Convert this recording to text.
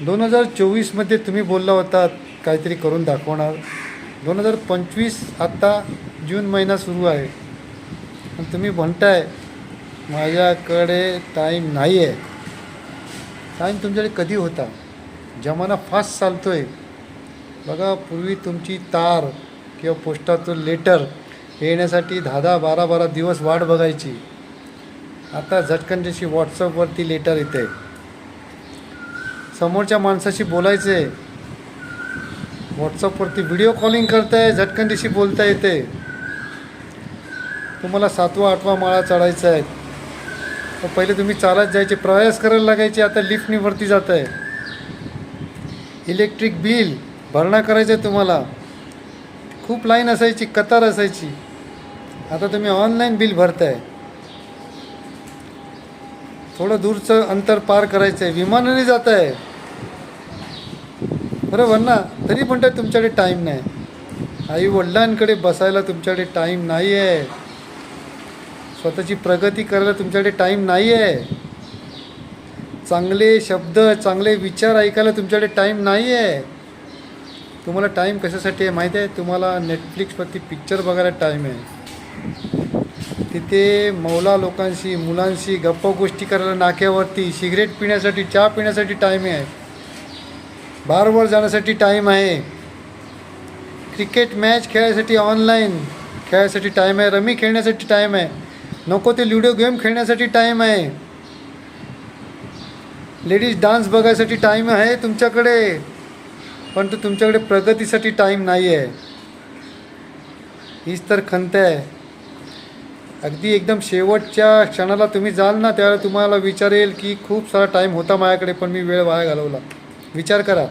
2024मध्ये तुम्ही बोलला होता काहीतरी करून दाखवणार. 2025 आत्ता जून महिना सुरू आहे आणि तुम्ही म्हणताय माझ्याकडे टाईम नाही आहे. टाईम तुमच्याकडे कधी होता? जमाना फास्ट चालतो आहे. बघा, पूर्वी तुमची तार किंवा पोस्टाचं लेटर येण्यासाठी 10-10, 12-12 दिवस वाट बघायची. आता झटकन जशी व्हॉट्सअपवरती लेटर येते. समोरच्या माणसाशी बोलायचं आहे, व्हॉट्सअपवरती व्हिडिओ कॉलिंग करताय, झटकन दिशी बोलता येते. तुम्हाला 7वा 8वा माळा चढायचा आहे तर पहिले तुम्ही चालत जायचे, प्रयास करायला लागायचे. आता लिफ्टनी वरती जात आहे. इलेक्ट्रिक बिल भरणा करायचं आहे तुम्हाला, खूप लाईन असायची, कतार असायची. आता तुम्ही ऑनलाईन बिल भरताय. थोडं दूरचं अंतर पार करायचं आहे, विमानाने जात आहे, बरोबर ना? तरी म्हणतात तुमच्याकडे टाईम नाही. आई वडिलांकडे बसायला तुमच्याकडे टाईम नाही आहे. स्वतःची प्रगती करायला तुमच्याकडे टाईम नाही आहे. चांगले शब्द, चांगले विचार ऐकायला तुमच्याकडे टाईम नाही आहे. तुम्हाला टाईम कशासाठी आहे माहीत आहे? तुम्हाला नेटफ्लिक्सवरती पिक्चर बघायला टाईम आहे. तिथे मौला लोकांशी, मुलांशी गप्पा गोष्टी करायला नाक्यावरती, सिगरेट पिण्यासाठी, चहा पिण्यासाठी टाईम आहे. बारवर जाण्यासाठी टाईम आहे. क्रिकेट मॅच खेळायसाठी, ऑनलाईन खेळायसाठी टाईम आहे. रमी खेळण्यासाठी टाईम आहे. नको ते व्हिडिओ गेम खेळण्यासाठी टाईम आहे. लेडीज डान्स बघायसाठी टाईम आहे तुमच्याकडे, पण तुमच्याकडे प्रगतीसाठी टाईम नाही आहे. हीच तर खंत आहे. अगदी एकदम शेवटच्या क्षणाला तुम्ही जाल ना, त्यावेळेला तुम्हाला विचारेल की खूप सारा टाईम होता माझ्याकडे, पण मी वेळ वाया घालवला. विचार करा.